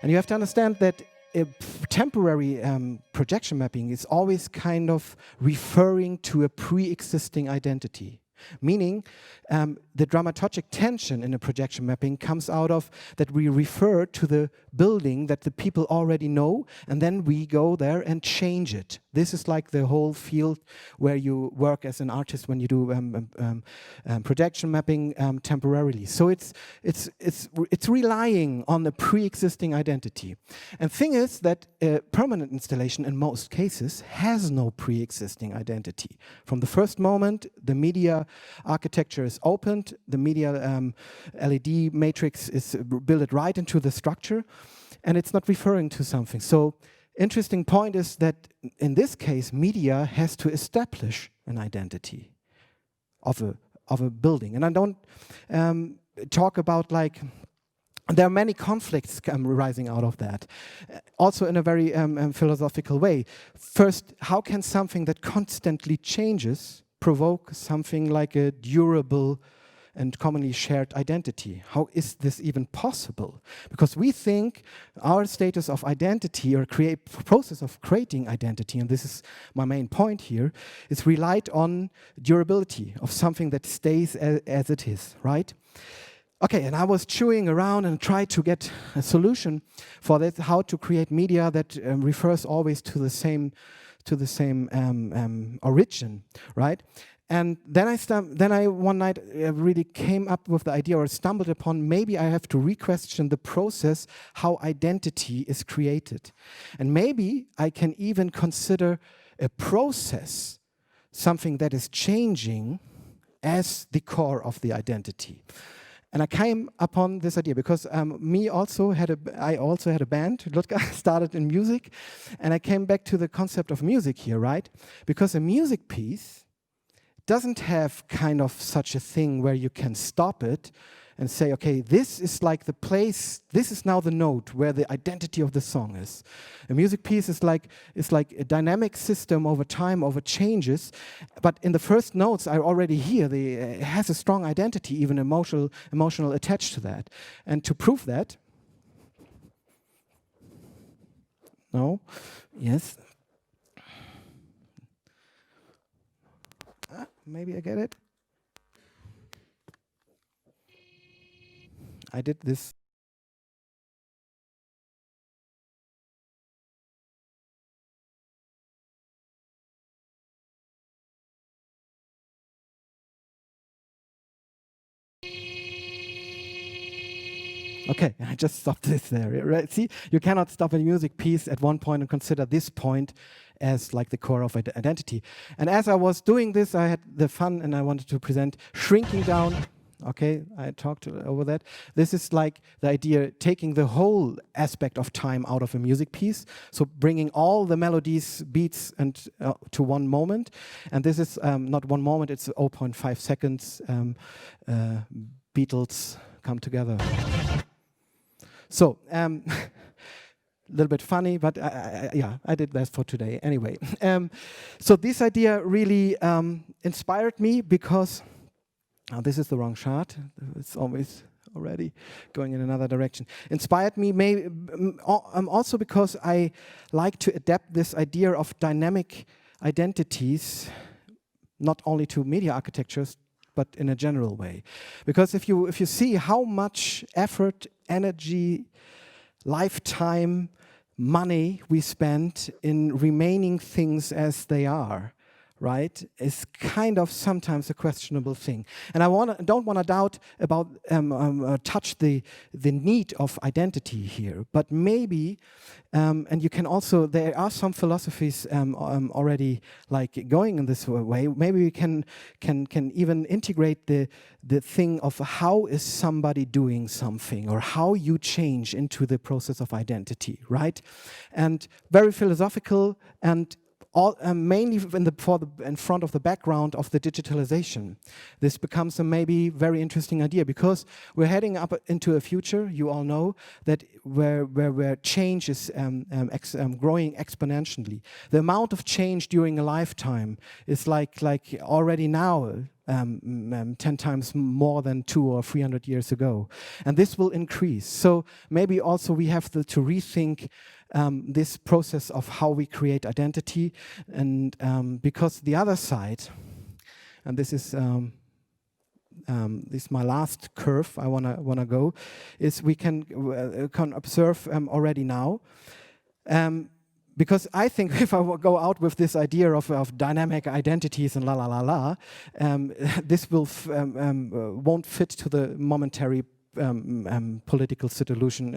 And you have to understand that temporary projection mapping is always kind of referring to a pre-existing identity. Meaning, the dramaturgic tension in a projection mapping comes out of that we refer to the building that the people already know, and then we go there and change it. This is like the whole field where you work as an artist when you do projection mapping temporarily. So it's relying on a pre-existing identity. And thing is that a permanent installation in most cases has no pre-existing identity. From the first moment, the media architecture is opened, the media LED matrix is built right into the structure, and it's not referring to something. So interesting point is that in this case, media has to establish an identity of a building. And I don't talk about like, there are many conflicts rising out of that, also in a very philosophical way. First, how can something that constantly changes provoke something like a durable and commonly shared identity? How is this even possible? Because we think our status of identity or process of creating identity, and this is my main point here, is relied on durability of something that stays as it is, right? Okay, and I was chewing around and tried to get a solution for that, how to create media that refers always to the same origin, right? And then I one night really came up with the idea, or stumbled upon, maybe I have to re-question the process how identity is created. And maybe I can even consider a process, something that is changing, as the core of the identity. And I came upon this idea because I also had a band. Ludger started in music, and I came back to the concept of music here, right? Because a music piece doesn't have kind of such a thing where you can stop it and say, okay, this is like the place, this is now the note where the identity of the song is. A music piece is like a dynamic system over time, over changes, but in the first notes I already hear it has a strong identity, even emotional attached to that. And to prove that, no, yes, maybe I get it. I did this. Okay, I just stopped this there, right? See, you cannot stop a music piece at one point and consider this point as like the core of identity. And as I was doing this, I had the fun and I wanted to present shrinking down. Okay, I talked over that. This is like the idea, taking the whole aspect of time out of a music piece, so bringing all the melodies, beats, and to one moment. And this is not one moment; it's 0.5 seconds. Beatles come together. So, a little bit funny, but yeah, I did that for today anyway. So this idea really inspired me because. This is the wrong chart. It's always already going in another direction. Inspired me also because I like to adapt this idea of dynamic identities, not only to media architectures, but in a general way. Because if you see how much effort, energy, lifetime, money we spend in remaining things as they are, right, is kind of sometimes a questionable thing. And I don't want to doubt about touch the need of identity here, but maybe, and you can also, there are some philosophies already like going in this way. Maybe we can even integrate the thing of how is somebody doing something, or how you change into the process of identity, right? And very philosophical, and mainly in front of the background of the digitalization. This becomes a maybe very interesting idea, because we're heading up into a future, you all know, that where change is growing exponentially. The amount of change during a lifetime is like already now 10 times more than 200 or 300 years ago. And this will increase. So maybe also we have to rethink this process of how we create identity. And because the other side, and this is my last curve I wanna go, is we can observe already now. Because I think if I go out with this idea of dynamic identities and this will won't fit to the momentary political situation,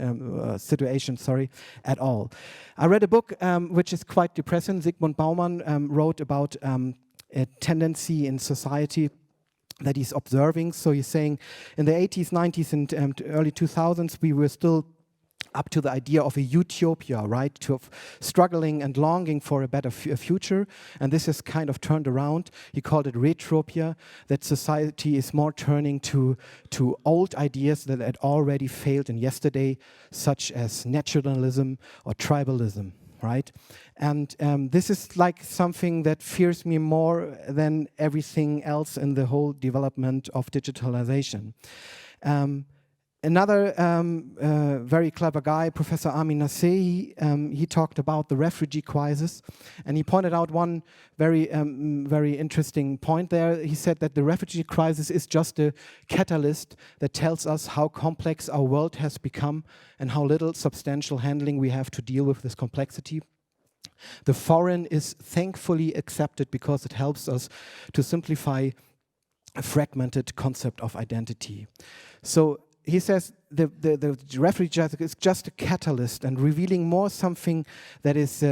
at all. I read a book which is quite depressing. Zygmunt Bauman wrote about a tendency in society that he's observing. So he's saying in the 80s, 90s, and early 2000s, we were still up to the idea of a utopia, right? To struggling and longing for a better future. And this has kind of turned around. He called it retropia, that society is more turning to old ideas that had already failed in yesterday, such as nationalism or tribalism, right? And this is like something that fears me more than everything else in the whole development of digitalization. Another very clever guy, Professor Amin Nasehi, he talked about the refugee crisis, and he pointed out one very interesting point there. He said that the refugee crisis is just a catalyst that tells us how complex our world has become and how little substantial handling we have to deal with this complexity. The foreign is thankfully accepted because it helps us to simplify a fragmented concept of identity. So he says the refugee is just a catalyst and revealing more something that is,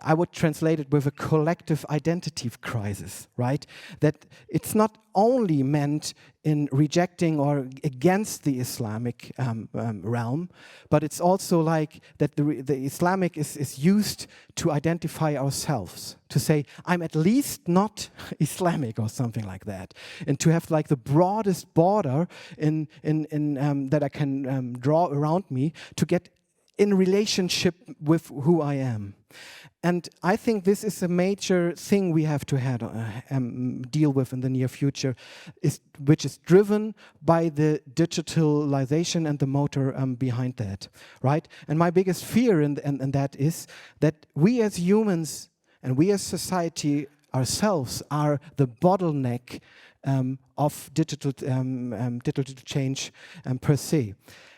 I would translate it with a collective identity crisis, right? That it's not only meant in rejecting or against the Islamic realm, but it's also like that the Islamic is used to identify ourselves, to say, I'm at least not Islamic or something like that, and to have like the broadest border in that I can draw around me to get in relationship with who I am. And I think this is a major thing we have to deal with in the near future, which is driven by the digitalization and the motor behind that, right? And my biggest fear in that is that we as humans and we as society ourselves are the bottleneck of digital change per se.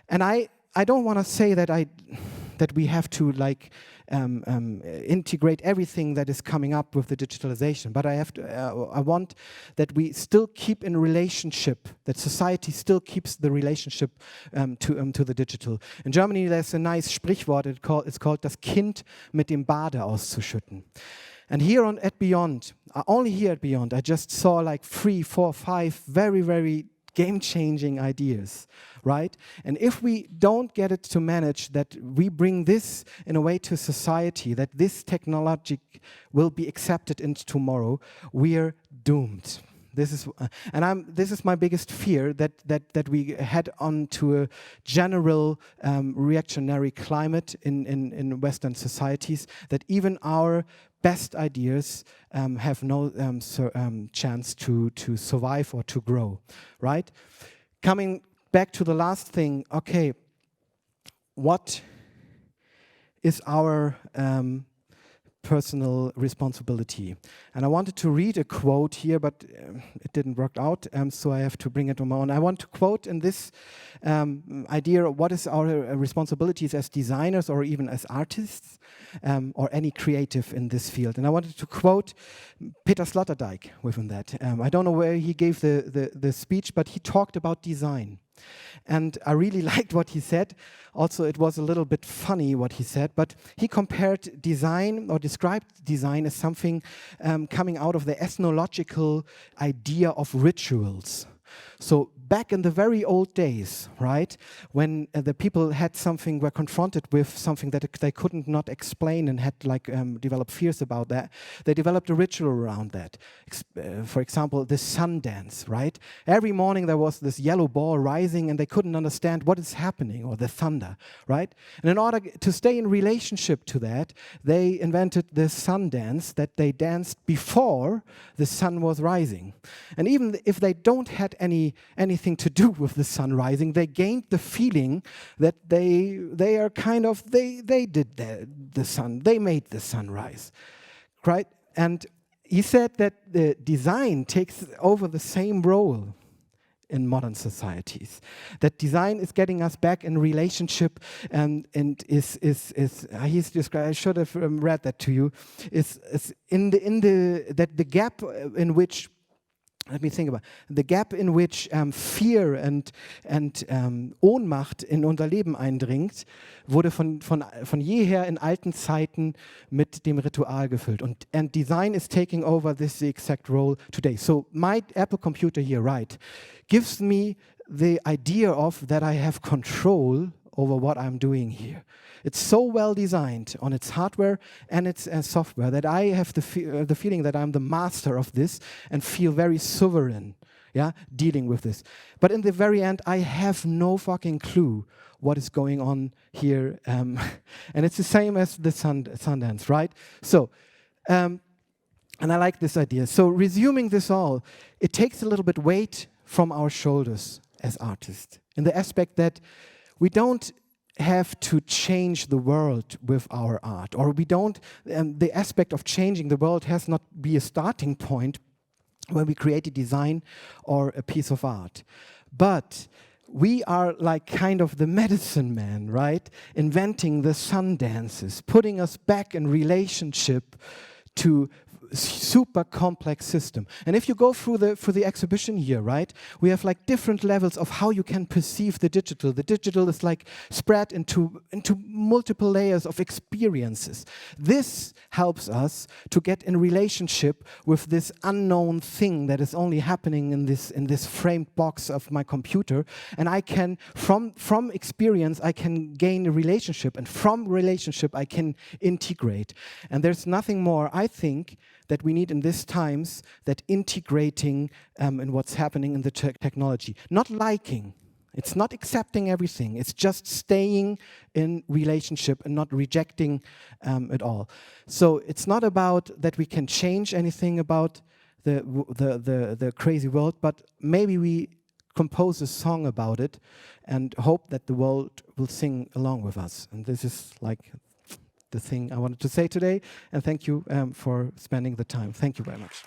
And I don't want to say that we have to like integrate everything that is coming up with the digitalization, but I want that we still keep in relationship, that society still keeps the relationship to the digital. In Germany, there's a nice Sprichwort. It's called "Das Kind mit dem Bade auszuschütten." And here at Beyond, only here at Beyond, I just saw like 3, 4, 5 very, very game-changing ideas, right? And if we don't get it to manage that we bring this in a way to society, that this technology will be accepted into tomorrow, we're doomed. This is my biggest fear, that we head on to a general reactionary climate in Western societies, that even our best ideas have no chance to survive or to grow, right? Coming back to the last thing, okay, what is our personal responsibility? And I wanted to read a quote here, but it didn't work out, so I have to bring it on my own. I want to quote in this idea of what is our responsibilities as designers or even as artists or any creative in this field. And I wanted to quote Peter Sloterdijk within that. I don't know where he gave the speech, but he talked about design. And I really liked what he said. Also, it was a little bit funny what he said, but he compared design or described design as something coming out of the ethnological idea of rituals, So back in the very old days, right, when the people had something, were confronted with something that they couldn't not explain and had like developed fears about that, they developed a ritual around that. For example, the sun dance, right? Every morning there was this yellow ball rising and they couldn't understand what is happening, or the thunder, right? And in order to stay in relationship to that, they invented the sun dance that they danced before the sun was rising. And even if they don't had anything to do with the sun rising, they gained the feeling that they are kind of, they did the sun, they made the sun rise, right? And he said that the design takes over the same role in modern societies. That design is getting us back in relationship, and is he's described. I should have read that to you. Is in the gap in which. Let me think about the gap in which fear and Ohnmacht in unser Leben eindringt, wurde von jeher in alten Zeiten mit dem Ritual gefüllt. And design is taking over this exact role today. So my Apple computer here, right, gives me the idea of that I have control over what I'm doing here. It's so well designed on its hardware and its software that I have the feeling that I'm the master of this and feel very sovereign, yeah, dealing with this. But in the very end, I have no fucking clue what is going on here. And it's the same as the Sundance, right? So, and I like this idea. So resuming this all, it takes a little bit weight from our shoulders as artists, in the aspect that we don't have to change the world with our art, or we don't, the aspect of changing the world has not be a starting point when we create a design or a piece of art. But we are like kind of the medicine man, right? Inventing the sun dances, putting us back in relationship to super complex system. And if you go through the exhibition here, right, we have like different levels of how you can perceive the digital. The digital is like spread into multiple layers of experiences. This helps us to get in relationship with this unknown thing that is only happening in this framed box of my computer, and I can from experience I can gain a relationship, and from relationship I can integrate. And there's nothing more, I think, that we need in these times that integrating in what's happening in the technology. Not liking, it's not accepting everything, it's just staying in relationship and not rejecting it all. So it's not about that we can change anything about the crazy world, but maybe we compose a song about it and hope that the world will sing along with us. And this is like the thing I wanted to say today, and thank you for spending the time. Thank you very much.